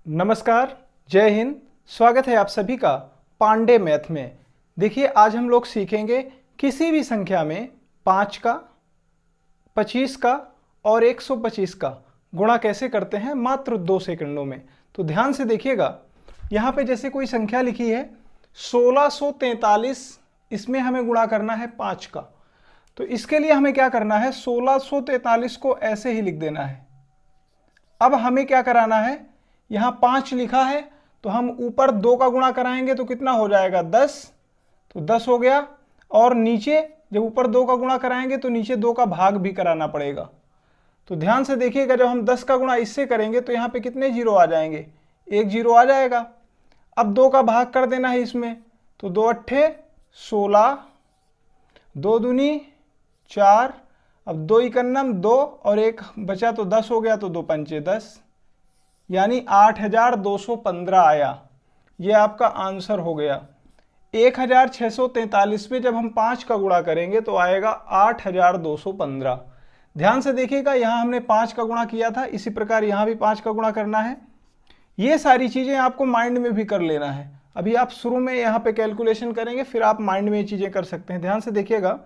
नमस्कार, जय हिंद। स्वागत है आप सभी का पांडे मैथ में। देखिए, आज हम लोग सीखेंगे किसी भी संख्या में 5 का, 25 का और 125 का गुणा कैसे करते हैं मात्र 2 सेकंडों में। तो ध्यान से देखिएगा, यहाँ पे जैसे कोई संख्या लिखी है 1643, इसमें हमें गुणा करना है 5 का। तो इसके लिए हमें क्या करना है, 1643 को ऐसे ही लिख देना है। अब हमें क्या कराना है, यहाँ 5 लिखा है तो हम ऊपर 2 का गुणा कराएंगे तो कितना हो जाएगा, 10। तो 10 हो गया। और नीचे जब ऊपर 2 का गुणा कराएंगे तो नीचे 2 का भाग भी कराना पड़ेगा। तो ध्यान से देखिएगा, जब हम 10 का गुणा इससे करेंगे तो यहाँ पे कितने जीरो आ जाएंगे, 1 जीरो आ जाएगा। अब 2 का भाग कर देना है इसमें, तो 2 अट्ठे 16, 2 दूनी 4, अब 2 इकन्नम 2 और 1 बचा तो 10 हो गया, तो 2 पंचे 10, यानी 8215 आया। ये आपका आंसर हो गया। 1643 में जब हम 5 का गुणा करेंगे तो आएगा 8215। ध्यान से देखिएगा, यहाँ हमने 5 का गुणा किया था, इसी प्रकार यहाँ भी 5 का गुणा करना है। ये सारी चीज़ें आपको माइंड में भी कर लेना है। अभी आप शुरू में यहाँ पे कैलकुलेशन करेंगे, फिर आप माइंड में ये चीज़ें कर सकते हैं। ध्यान से देखिएगा,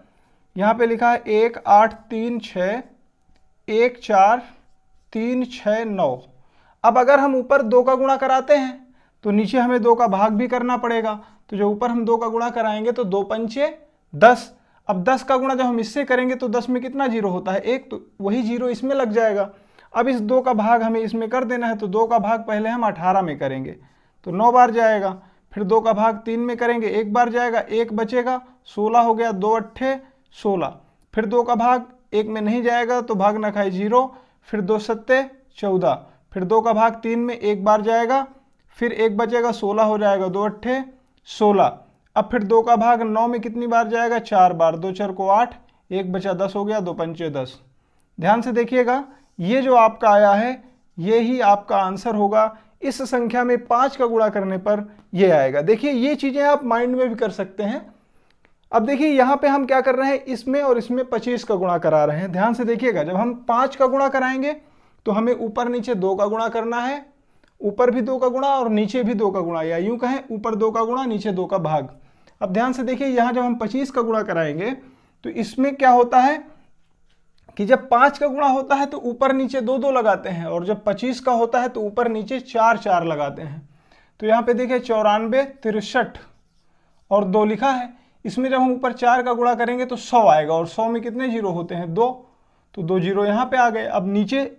यहाँ पे लिखा है 1 8 3 6, 1 4 3 6 9। अब अगर हम ऊपर 2 का गुणा कराते हैं तो नीचे हमें 2 का भाग भी करना पड़ेगा। तो जो ऊपर हम 2 का गुणा कराएंगे तो 2 पंचे 10। अब 10 का गुणा जब हम इससे करेंगे तो 10 में कितना जीरो होता है, 1, तो वही जीरो इसमें लग जाएगा। अब इस 2 का भाग हमें इसमें कर देना है, तो 2 का भाग पहले हम 18 में करेंगे तो 9 बार जाएगा। फिर 2 का भाग 3 में करेंगे, 1 बार जाएगा, 1 बचेगा, 16 हो गया, 2 अट्ठे 16। फिर 2 का भाग 1 में नहीं जाएगा तो भाग ना खाए 0। फिर 2 सत्ते 14। फिर 2 का भाग 3 में 1 बार जाएगा, फिर 1 बचेगा, 16 हो जाएगा, 2 अट्ठे 16। अब फिर 2 का भाग 9 में कितनी बार जाएगा, 4 बार, 2 चार को 8, 1 बचा 10 हो गया, 2 पंचे 10। ध्यान से देखिएगा, ये जो आपका आया है ये ही आपका आंसर होगा। इस संख्या में 5 का गुणा करने पर ये आएगा। देखिए, ये चीज़ें आप माइंड में भी कर सकते हैं। अब देखिए, यहाँ पे हम क्या कर रहे हैं, इसमें और इसमें 25 का गुणा करा रहे हैं। ध्यान से देखिएगा, जब हम 5 का गुणा कराएंगे तो हमें ऊपर नीचे 2 का गुणा करना है, ऊपर भी 2 का गुणा और नीचे भी 2 का गुणा, या यूं कहें ऊपर 2 का गुणा नीचे 2 का भाग। अब ध्यान से देखिए, यहाँ जब हम 25 का गुणा कराएंगे तो इसमें क्या होता है कि जब 5 का गुणा होता है तो ऊपर नीचे 2 2 लगाते हैं, और जब 25 का होता है तो ऊपर नीचे 4 4 लगाते हैं। तो यहाँ पे देखिए 94 63 और 2 लिखा है। इसमें जब हम ऊपर 4 का गुणा करेंगे तो 100 आएगा, और 100 में कितने जीरो होते हैं, 2, तो 2 जीरो यहाँ पे आ गए। अब नीचे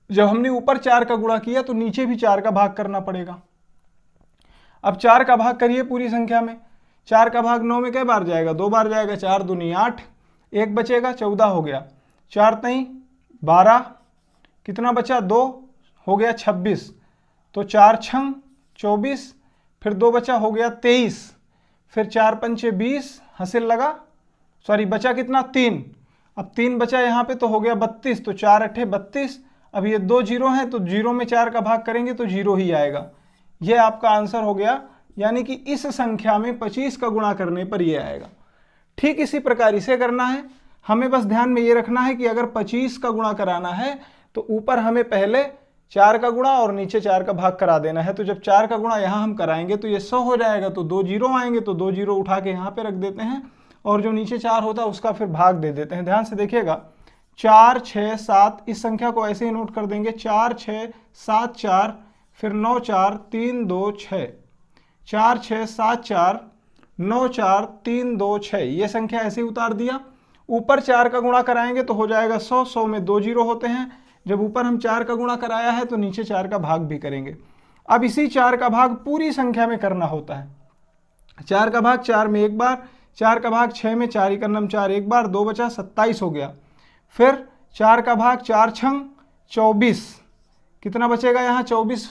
जब हमने ऊपर 4 का गुणा किया तो नीचे भी 4 का भाग करना पड़ेगा। अब 4 का भाग करिए पूरी संख्या में, 4 का भाग 9 में कै बार जाएगा, 2 बार जाएगा, 4 दूनी 8, 1 बचेगा, 14 हो गया, 4 तई 12, कितना बचा, 2 हो गया 26, तो 4 छंग 24, फिर 2 बचा हो गया 23, फिर 4 पंचे 20, हंसिल लगा, सॉरी बचा कितना 3, अब 3 बचा यहाँ पे तो हो गया 32, तो 4 अट्ठे 32। अब ये 2 जीरो हैं तो जीरो में 4 का भाग करेंगे तो जीरो ही आएगा। ये आपका आंसर हो गया, यानी कि इस संख्या में 25 का गुणा करने पर ये आएगा। ठीक इसी प्रकार इसे करना है। हमें बस ध्यान में ये रखना है कि अगर 25 का गुणा कराना है तो ऊपर हमें पहले 4 का गुणा और नीचे 4 का भाग करा देना है। तो जब 4 का गुणा यहाँ हम कराएंगे तो ये 100 हो जाएगा, तो 2 जीरो आएंगे, तो 2 जीरो उठा के यहाँ पे रख देते हैं, और जो नीचे 4 होता है उसका फिर भाग दे देते हैं। ध्यान से देखिएगा, 4 6 7, इस संख्या को ऐसे ही नोट कर देंगे, 4 6 7 4, फिर 9 4 3 2 6, 4 6 7 4 9 4 3 2 6, ये संख्या ऐसे ही उतार दिया। ऊपर 4 का गुणा कराएंगे तो हो जाएगा 100, 100 में 2 जीरो होते हैं। जब ऊपर हम 4 का गुणा कराया है तो नीचे 4 का भाग भी करेंगे। अब इसी 4 का भाग पूरी संख्या में करना होता है। 4 का भाग 4 में 1 बार, 4 का भाग 6 में 4 इकन्नम 4 1 बार, 2 बचा 27 हो गया। फिर 4 का भाग 4 छंग 24, कितना बचेगा यहाँ 24,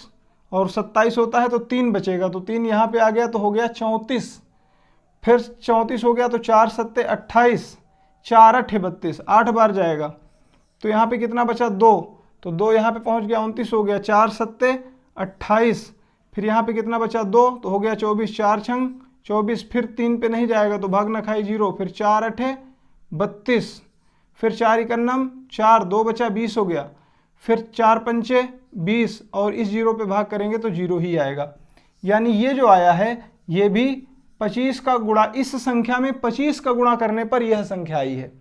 और 27 होता है तो 3 बचेगा, तो 3 यहाँ पे आ गया तो हो गया 34। फिर 34 हो गया तो 4 सत्ते 28, 4 अट्ठे 32, 8 बार जाएगा, तो यहाँ पे कितना बचा 2, तो 2 यहाँ पे पहुँच गया 29 हो गया, 4 सत्ते 28, फिर यहाँ पे कितना बचा 2, तो हो गया 24, 4 छंग 24, फिर 3 पे नहीं जाएगा तो भाग ना खाई 0, फिर 4 अट्ठे 32, फिर 4 इकन्नम 4, 2 बचा 20 हो गया, फिर 4 पंचे 20 और इस 0 पे भाग करेंगे तो 0 ही आएगा। यानी ये जो आया है ये भी 25 का गुणा, इस संख्या में 25 का गुणा करने पर यह संख्या आई है।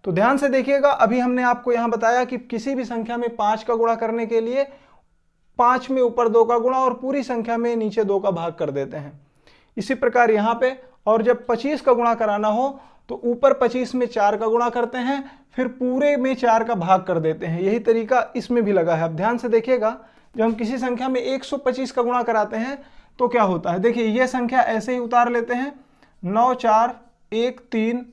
तो ध्यान से देखिएगा, अभी हमने आपको यहां बताया कि किसी भी संख्या में 5 का गुणा करने के लिए 5 में ऊपर 2 का गुणा और पूरी संख्या में नीचे 2 का भाग कर देते हैं। इसी प्रकार यहां पे, और जब 25 का गुणा कराना हो तो ऊपर 25 में 4 का गुणा करते हैं, फिर पूरे में 4 का भाग कर देते हैं। यही तरीका इसमें भी लगा है। अब ध्यान से देखिएगा, जब हम किसी संख्या में 125 का गुणा कराते हैं तो क्या होता है, देखिए यह संख्या ऐसे ही उतार लेते हैं 9 4 1 3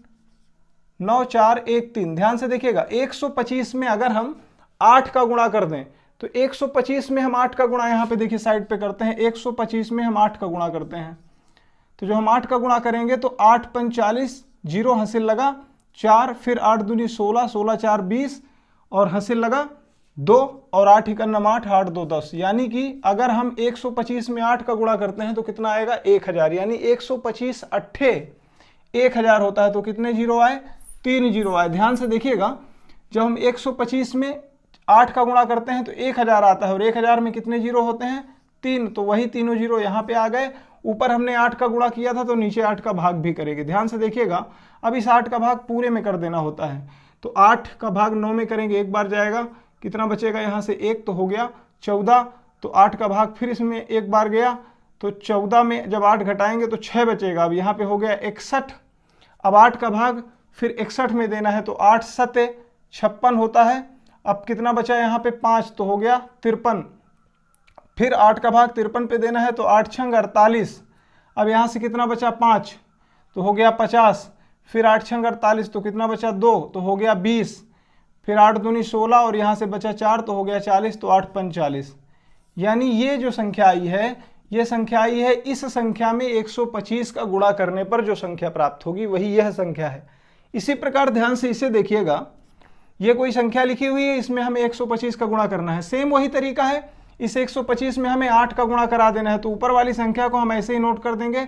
9 4 1 3। ध्यान से देखिएगा 125 में अगर हम 8 का गुणा कर दें तो 125 में हम 8 का गुणा यहाँ पे देखिए साइड पे करते हैं, 125 में हम 8 का गुणा करते हैं। तो जो हम 8 का गुणा करेंगे तो 8 पंच 40, 0 हासिल लगा 4, फिर 8 दूनी 16, 16 4 20 और हासिल लगा 2 और 8 इकन्नम 8, 8 2 10। यानी कि अगर हम 125 में 8 का गुणा करते हैं तो कितना आएगा 1000। यानी 125 अट्ठे 1000 होता है तो कितने जीरो आए, 3 जीरो आए। ध्यान से देखिएगा, जब हम 125 में 8 का गुणा करते हैं तो 1000 आता है और 1000 में कितने जीरो होते हैं 3, तो वही तीनों जीरो यहाँ पे आ गए। ऊपर हमने 8 का गुणा किया था तो नीचे 8 का भाग भी करेंगे। ध्यान से देखिएगा, अब इस 8 का भाग पूरे में कर देना होता है। तो 8 का भाग 9 में करेंगे, एक बार जाएगा, कितना बचेगा यहाँ से 1 तो हो गया 14। तो 8 का भाग फिर इसमें एक बार गया तो 14 में जब 8 घटाएंगे तो 6 बचेगा। अब यहाँ पे हो गया 61। अब 8 का भाग फिर 61 में देना है तो 8 सते 56 होता है। अब कितना बचा यहाँ पे 5 तो हो गया 53। फिर 8 का भाग 53 पे देना है तो 8 छंग 48। अब यहाँ से कितना बचा 5 तो हो गया 50। फिर 8 छंग 48 तो कितना बचा 2 तो हो गया 20। फिर 8 दूनी 16 और यहाँ से बचा 4 तो हो गया 40। तो 8 पंच 40। यानी ये जो संख्या आई है, ये संख्या आई है इस संख्या में 125 का गुणा करने पर जो संख्या प्राप्त होगी वही यह संख्या है। इसी प्रकार ध्यान से इसे देखिएगा, ये कोई संख्या लिखी हुई है, इसमें हमें 125 का गुणा करना है। सेम वही तरीका है, इस 125 में हमें 8 का गुणा करा देना है। तो ऊपर वाली संख्या को हम ऐसे ही नोट कर देंगे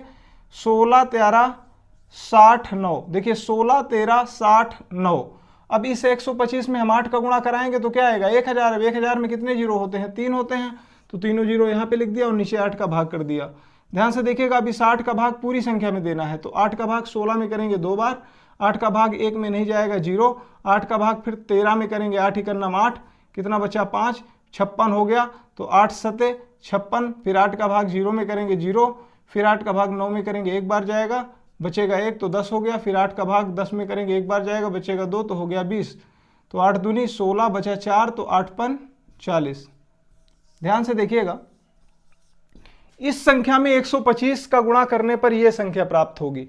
16 13 60 9। देखिए 16 13 60 9। अब इस 125 में हम 8 का गुणा कराएंगे तो क्या आएगा 1000। अब 1000 में कितने जीरो होते हैं 3 होते हैं, तो तीनों जीरो यहाँ पे लिख दिया और नीचे 8 का भाग कर दिया। ध्यान से देखिएगा, अभी 60 का भाग पूरी संख्या में देना है तो 8 का भाग 16 में करेंगे 2 बार, 8 का भाग 1 में नहीं जाएगा 0, 8 का भाग फिर 13 में करेंगे 8 इकन्नम 8, कितना बचा 5, 56 हो गया। तो 8 सते 56, फिर 8 का भाग 0 में करेंगे 0, फिर 8 का भाग 9 में करेंगे एक बार जाएगा, बचेगा 1 तो 10 हो गया। फिर 8 का भाग 10 में करेंगे एक बार जाएगा, बचेगा 2 तो हो गया 20। तो 8 दूनी 16 बचा 4 तो 8 पन 40। ध्यान से देखिएगा, इस संख्या में 125 का गुणा करने पर यह संख्या प्राप्त होगी।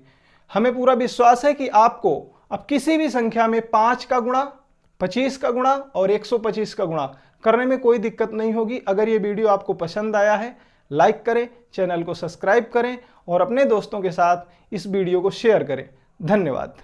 हमें पूरा विश्वास है कि आपको अब किसी भी संख्या में 5 का गुणा, 25 का गुणा और 125 का गुणा करने में कोई दिक्कत नहीं होगी। अगर ये वीडियो आपको पसंद आया है लाइक करें, चैनल को सब्सक्राइब करें और अपने दोस्तों के साथ इस वीडियो को शेयर करें। धन्यवाद।